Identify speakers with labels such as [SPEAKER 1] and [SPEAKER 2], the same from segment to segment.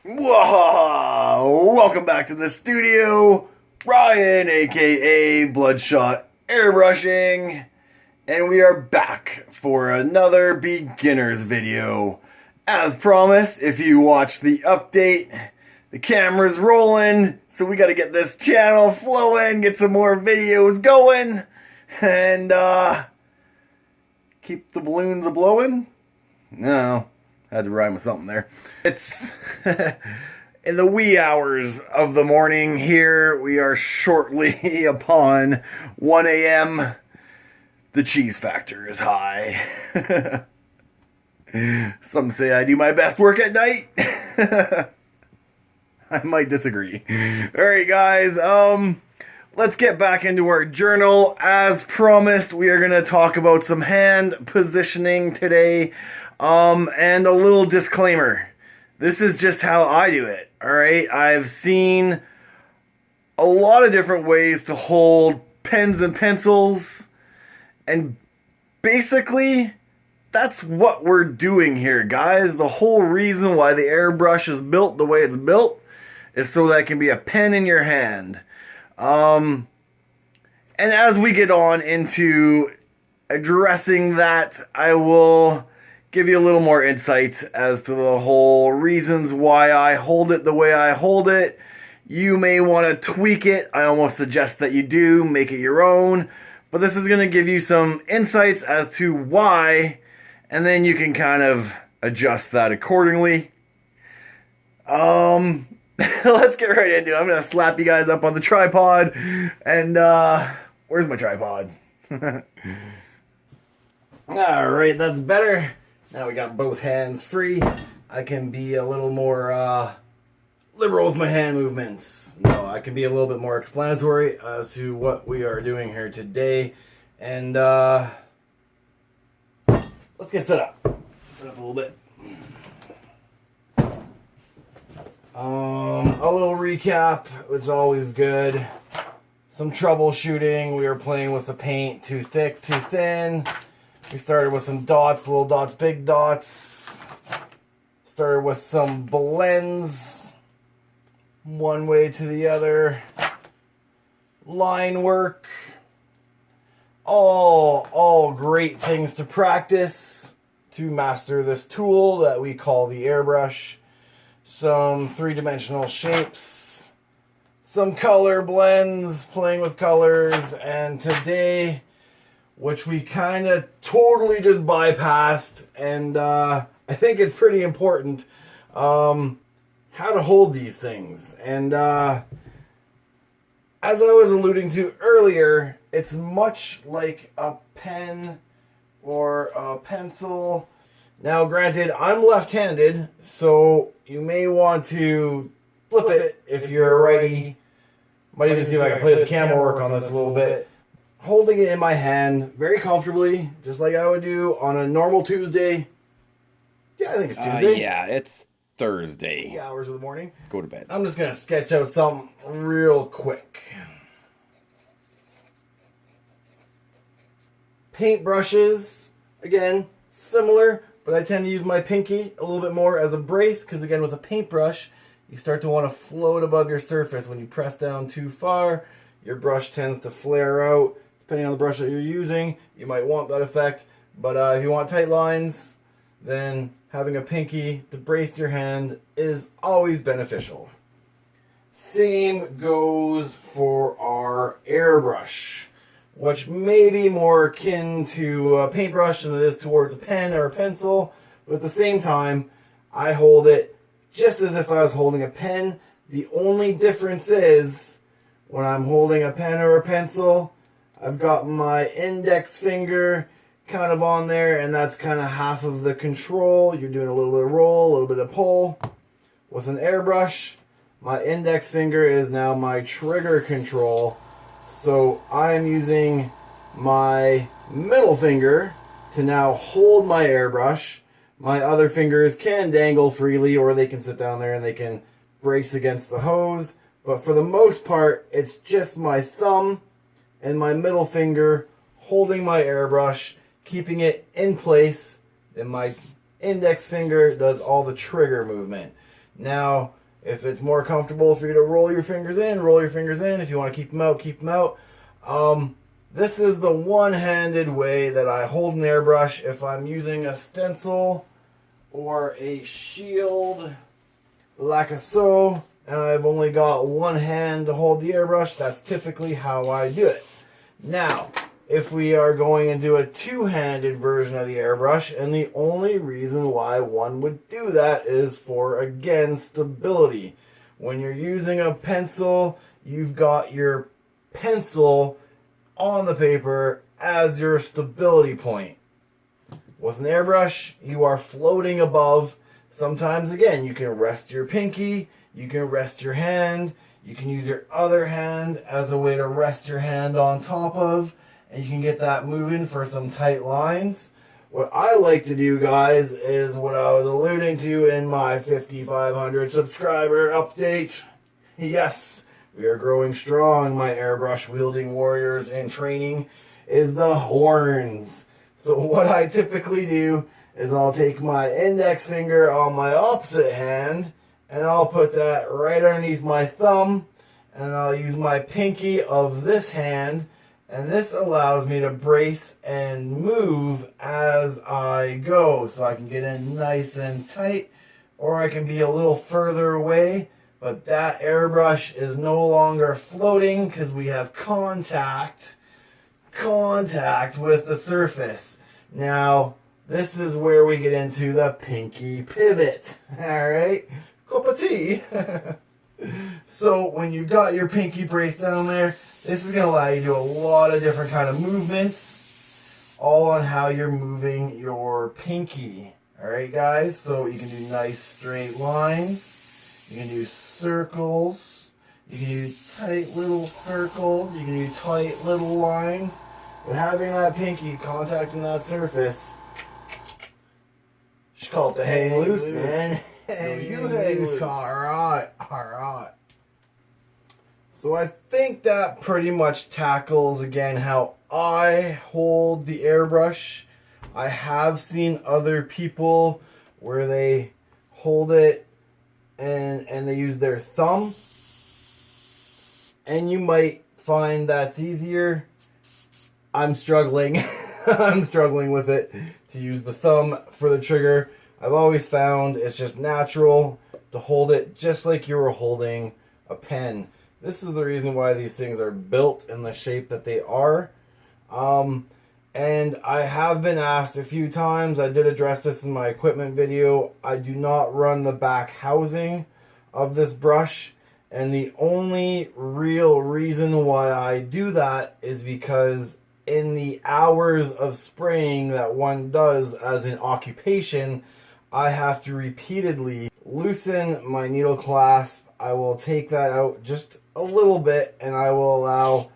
[SPEAKER 1] Whoa! Welcome back to the studio. Ryan, A.K.A BloodShot Airbrushing. And we are back for another beginner's video. As promised, if you watch the update, the camera's rolling, so we gotta get this channel flowing, get some more videos going, and keep the balloons a-blowing? No, had to rhyme with something there. It's in the wee hours of the morning here. We are shortly upon 1 a.m. The cheese factor is high. Some say I do my best work at night. I might disagree. Alright guys, let's get back into our journal. As promised, we are going to talk about some hand positioning today. And a little disclaimer. This is just how I do it, alright? I've seen a lot of different ways to hold pens and pencils, and basically, that's what we're doing here, guys. The whole reason why the airbrush is built the way it's built is so that it can be a pen in your hand. And as we get on into addressing that, I will give you a little more insight as to the whole reasons why I hold it the way I hold it. You may want to tweak it. I almost suggest that you do. Make it your own. But this is going to give you some insights as to why, and then you can kind of adjust that accordingly. Let's get right into it. I'm going to slap you guys up on the tripod. And, where's my tripod? Alright, that's better. Now we got both hands free. I can be a little more liberal with my hand movements. No, I can be a little bit more explanatory as to what we are doing here today. And let's get set up. Set up a little bit. A little recap, which is always good. Some troubleshooting. We were playing with the paint, too thick, too thin. We started with some dots, little dots, big dots. Started with some blends, one way to the other. Line work. All great things to practice to master this tool that we call the airbrush. Some three-dimensional shapes. Some color blends, playing with colors. And today, which we kind of totally just bypassed, and I think it's pretty important, how to hold these things. And as I was alluding to earlier, it's much like a pen or a pencil. Now granted, I'm left-handed, so you may want to flip it if you're a righty. Might even see if I can play the camera work on this a little bit. Holding it in my hand very comfortably, just like I would do on a normal Tuesday. Yeah, I think it's Tuesday.
[SPEAKER 2] Yeah, it's Thursday.
[SPEAKER 1] 3 hours of the morning.
[SPEAKER 2] Go to bed.
[SPEAKER 1] I'm just going to sketch out something real quick. Paintbrushes, again, similar, but I tend to use my pinky a little bit more as a brace, because again, with a paintbrush, you start to want to float above your surface. When you press down too far, your brush tends to flare out. Depending on the brush that you're using, you might want that effect. But if you want tight lines, then having a pinky to brace your hand is always beneficial. Same goes for our airbrush, which may be more akin to a paintbrush than it is towards a pen or a pencil. But at the same time, I hold it just as if I was holding a pen. The only difference is, when I'm holding a pen or a pencil, I've got my index finger kind of on there, and that's kind of half of the control. You're doing a little bit of roll, a little bit of pull. With an airbrush, my index finger is now my trigger control. So I'm using my middle finger to now hold my airbrush. My other fingers can dangle freely, or they can sit down there and they can brace against the hose. But for the most part, it's just my thumb and my middle finger holding my airbrush, keeping it in place, and my index finger does all the trigger movement. Now, if it's more comfortable for you to roll your fingers in, roll your fingers in. If you want to keep them out, keep them out. This is the one-handed way that I hold an airbrush if I'm using a stencil or a shield like so, and I've only got one hand to hold the airbrush. That's typically how I do it. Now, if we are going into a two-handed version of the airbrush, and the only reason why one would do that is for, again, stability. When you're using a pencil, you've got your pencil on the paper as your stability point. With an airbrush, you are floating above. Sometimes, again, you can rest your pinky, you can rest your hand, you can use your other hand as a way to rest your hand on top of, and you can get that moving for some tight lines. What I like to do, guys, is what I was alluding to in my 5,500 subscriber update. Yes, we are growing strong, my airbrush wielding warriors in training, is the horns. So what I typically do is I'll take my index finger on my opposite hand and I'll put that right underneath my thumb, and I'll use my pinky of this hand, and this allows me to brace and move as I go, so I can get in nice and tight, or I can be a little further away. But that airbrush is no longer floating because we have contact with the surface. Now, this is where we get into the pinky pivot. Alright, cup of tea. So when you've got your pinky braced down there, this is going to allow you to do a lot of different kind of movements, all on how you're moving your pinky. Alright guys, so you can do nice straight lines, you can do circles, you can do tight little circles, you can do tight little lines, but having that pinky contacting that surface, just call it the hang loose, man. Hey, you hang loose. Alright. So I think that pretty much tackles, again, how I hold the airbrush. I have seen other people where they hold it and they use their thumb, and you might find that's easier. I'm struggling. I'm struggling with it to use the thumb for the trigger. I've always found it's just natural to hold it just like you were holding a pen. This is the reason why these things are built in the shape that they are. And I have been asked a few times, I did address this in my equipment video, I do not run the back housing of this brush. And the only real reason why I do that is because in the hours of spraying that one does as an occupation, I have to repeatedly loosen my needle clasp. I will take that out just a little bit, and I will allow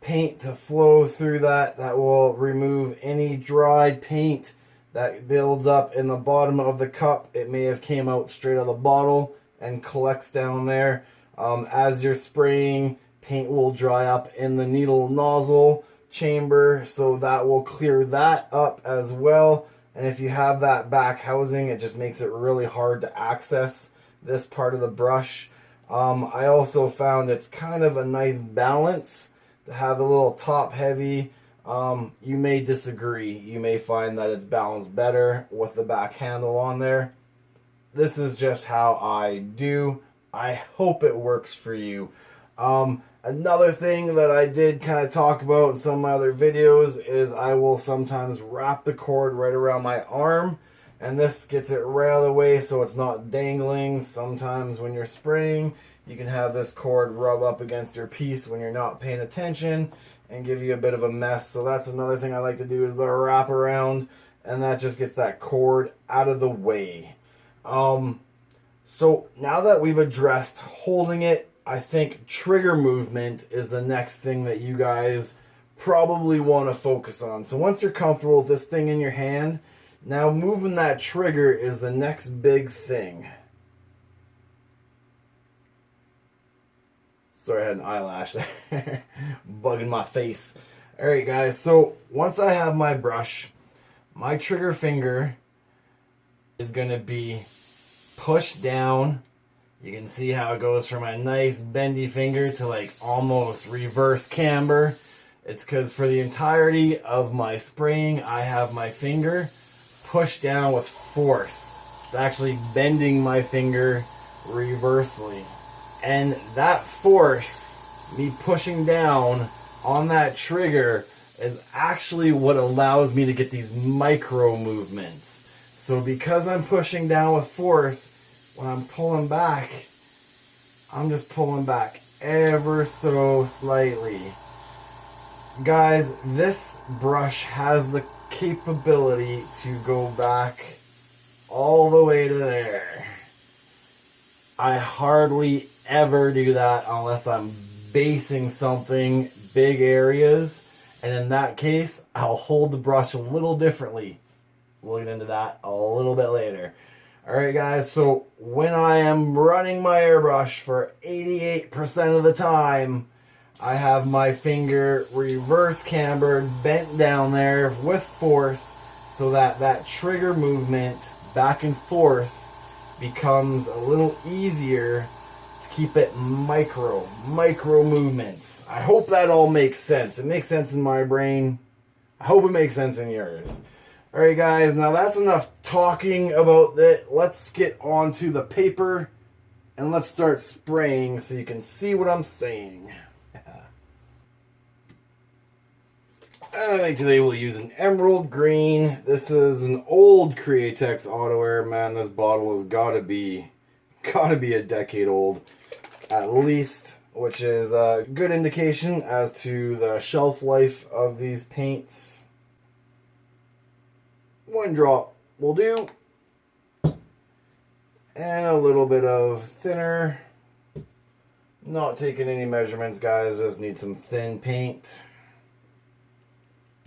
[SPEAKER 1] paint to flow through that. That will remove any dried paint that builds up in the bottom of the cup. It may have came out straight out of the bottle and collects down there. As you're spraying, paint will dry up in the needle nozzle chamber, so that will clear that up as well. And if you have that back housing, it just makes it really hard to access this part of the brush. I also found it's kind of a nice balance to have a little top heavy. You may disagree. You may find that it's balanced better with the back handle on there. This is just how I do. I hope it works for you. Another thing that I did kind of talk about in some of my other videos is I will sometimes wrap the cord right around my arm, and this gets it right out of the way so it's not dangling. Sometimes when you're spraying, you can have this cord rub up against your piece when you're not paying attention and give you a bit of a mess. So that's another thing I like to do, is the wrap around, and that just gets that cord out of the way. So now that we've addressed holding it, I think trigger movement is the next thing that you guys probably want to focus on. So once you're comfortable with this thing in your hand, now moving that trigger is the next big thing. Sorry, I had an eyelash there. Bugging my face. Alright guys, so once I have my brush, my trigger finger is going to be pushed down You can see how it goes from a nice bendy finger to like almost reverse camber. It's because for the entirety of my spraying, I have my finger pushed down with force. It's actually bending my finger reversely. And that force, me pushing down on that trigger, is actually what allows me to get these micro movements. So because I'm pushing down with force, when I'm pulling back, I'm just pulling back ever so slightly. Guys, this brush has the capability to go back all the way to there. I hardly ever do that unless I'm basing something big areas, and in that case I'll hold the brush a little differently. We'll get into that a little bit later. Alright guys, so when I am running my airbrush for 88% of the time, I have my finger reverse cambered, bent down there with force, so that that trigger movement back and forth becomes a little easier to keep it micro movements. I hope that all makes sense. It makes sense in my brain. I hope it makes sense in yours. Alright guys, now that's enough talking about that. Let's get on to the paper and let's start spraying so you can see what I'm saying. I think today we'll use an emerald green. This is an old Createx Auto Air. Man, this bottle has gotta be a decade old at least, which is a good indication as to the shelf life of these paints. One drop will do, and a little bit of thinner. Not taking any measurements, guys, just need some thin paint.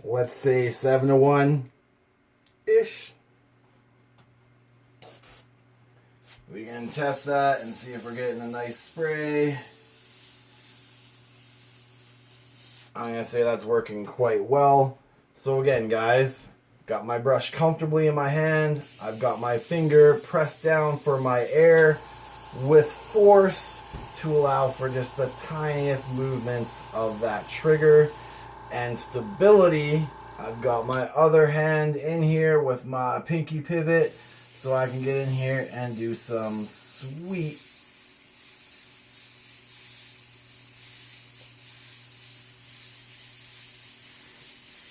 [SPEAKER 1] Let's say 7-to-1-ish. We can test that and see if we're getting a nice spray. I'm going to say that's working quite well. So again, guys, got my brush comfortably in my hand. I've got my finger pressed down for my air with force to allow for just the tiniest movements of that trigger. And stability, I've got my other hand in here with my pinky pivot so I can get in here and do some sweet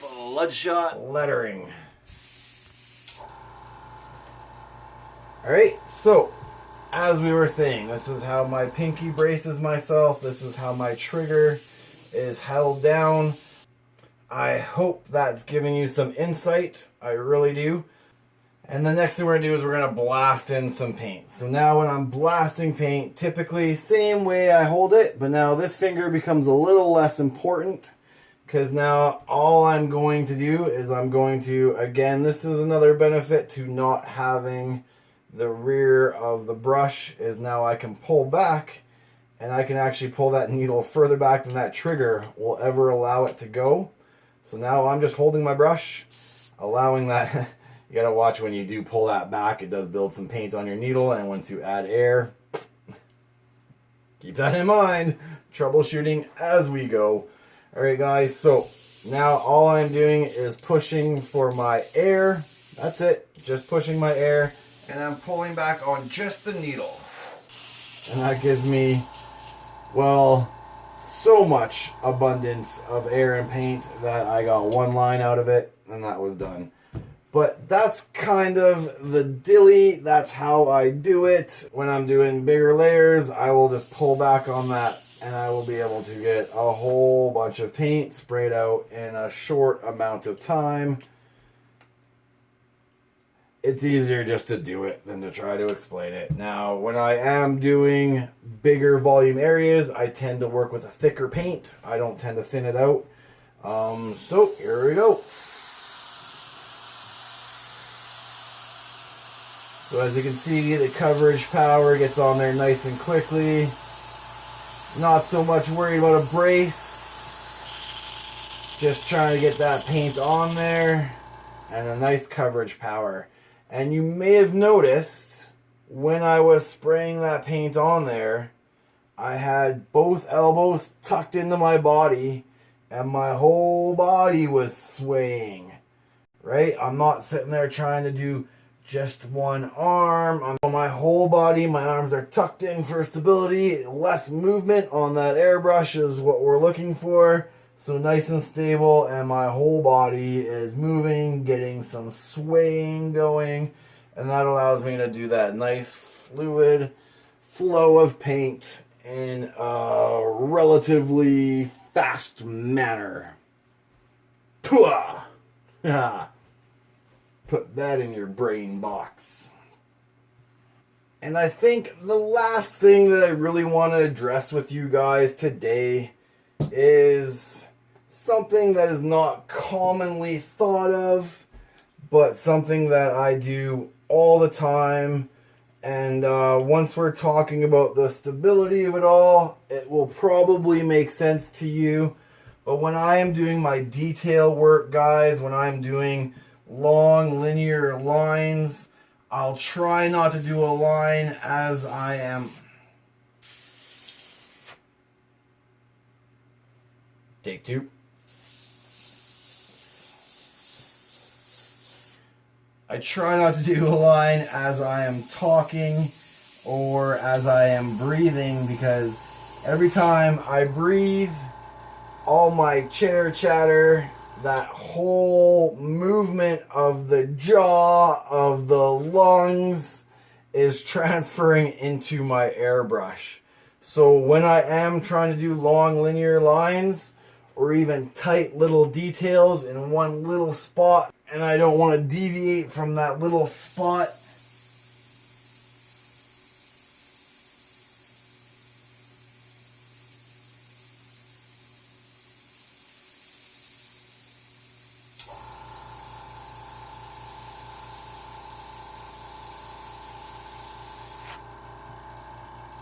[SPEAKER 1] BloodShot lettering. Alright, so as we were saying, this is how my pinky braces myself. This is how my trigger is held down. I hope that's giving you some insight. I really do. And the next thing we're going to do is we're going to blast in some paint. So now when I'm blasting paint, typically same way I hold it, but now this finger becomes a little less important because now all I'm going to do is I'm going to, again, this is another benefit to not having the rear of the brush, is now I can pull back and I can actually pull that needle further back than that trigger will ever allow it to go. So now I'm just holding my brush, allowing that. You gotta watch when you do pull that back, it does build some paint on your needle, and once you add air, keep that in mind. Troubleshooting as we go. Alright guys, so now all I'm doing is pushing for my air. That's it, just pushing my air, and I'm pulling back on just the needle. And that gives me, well, so much abundance of air and paint that I got one line out of it and that was done. But that's kind of the dilly. That's how I do it. When I'm doing bigger layers, I will just pull back on that and I will be able to get a whole bunch of paint sprayed out in a short amount of time. It's easier just to do it than to try to explain it. Now, when I am doing bigger volume areas, I tend to work with a thicker paint. I don't tend to thin it out. So, here we go. So as you can see, the coverage power gets on there nice and quickly. Not so much worried about a brace. Just trying to get that paint on there. And a nice coverage power. And you may have noticed when I was spraying that paint on there, I had both elbows tucked into my body and my whole body was swaying, right? I'm not sitting there trying to do just one arm. I'm on my whole body. My arms are tucked in for stability. Less movement on that airbrush is what we're looking for. So nice and stable, and my whole body is moving, getting some swaying going, and that allows me to do that nice fluid flow of paint in a relatively fast manner. Put that in your brain box. And I think the last thing that I really want to address with you guys today is something that is not commonly thought of, but something that I do all the time. And once we're talking about the stability of it all, it will probably make sense to you. But when I am doing my detail work, guys, when I'm doing long linear lines, I'll try not to do a line as I am. Take two. I try not to do a line as I am talking or as I am breathing, because every time I breathe, all my chitter chatter, that whole movement of the jaw, of the lungs, is transferring into my airbrush. So when I am trying to do long linear lines or even tight little details in one little spot, and I don't want to deviate from that little spot,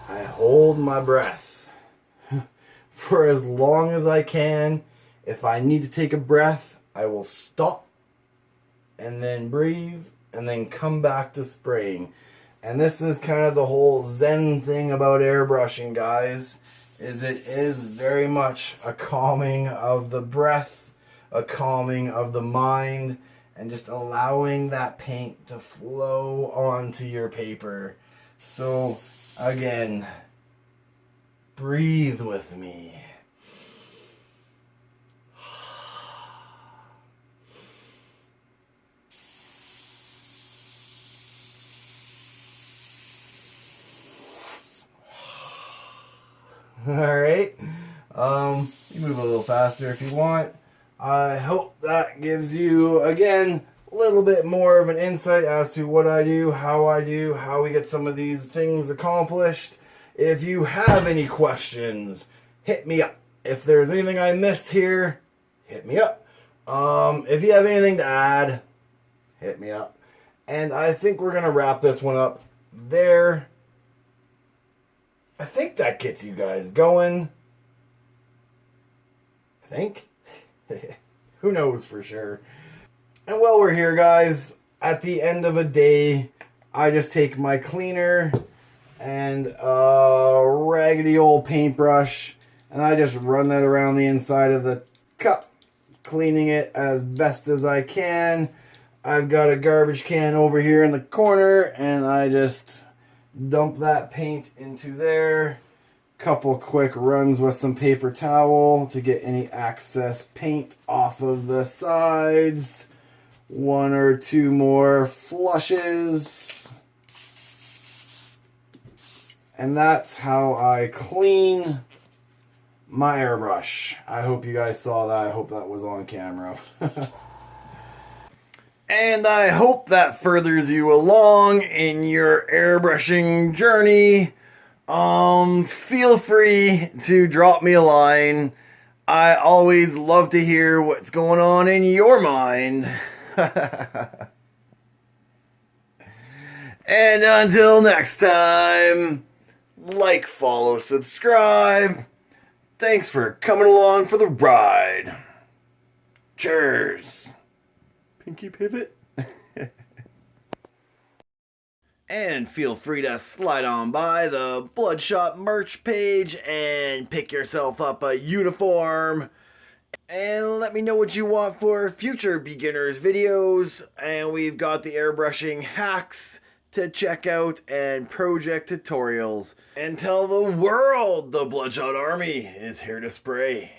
[SPEAKER 1] I hold my breath for as long as I can. If I need to take a breath, I will stop and then breathe and then come back to spraying. And this is kind of the whole Zen thing about airbrushing, guys, is it is very much a calming of the breath, a calming of the mind, and just allowing that paint to flow onto your paper. So again, breathe with me. Alright, you move a little faster if you want. I hope that gives you, again, a little bit more of an insight as to what I do, how we get some of these things accomplished. If you have any questions, hit me up. If there's anything I missed here, hit me up. If you have anything to add, hit me up. And I think we're going to wrap this one up there. I think that gets you guys going. I think. Who knows for sure. And while we're here, guys, at the end of a day, I just take my cleaner and a raggedy old paintbrush, and I just run that around the inside of the cup, cleaning it as best as I can. I've got a garbage can over here in the corner, and I just dump that paint into there. Couple quick runs with some paper towel to get any excess paint off of the sides. One or two more flushes. And that's how I clean my airbrush. I hope you guys saw that. I hope that was on camera. And I hope that furthers you along in your airbrushing journey. Feel free to drop me a line. I always love to hear what's going on in your mind. And until next time, like, follow, subscribe. Thanks for coming along for the ride. Cheers. Pinky pivot. And feel free to slide on by the BloodShot merch page and pick yourself up a uniform. And let me know what you want for future beginners videos. And we've got the airbrushing hacks to check out and project tutorials. And tell the world the BloodShot Army is here to spray.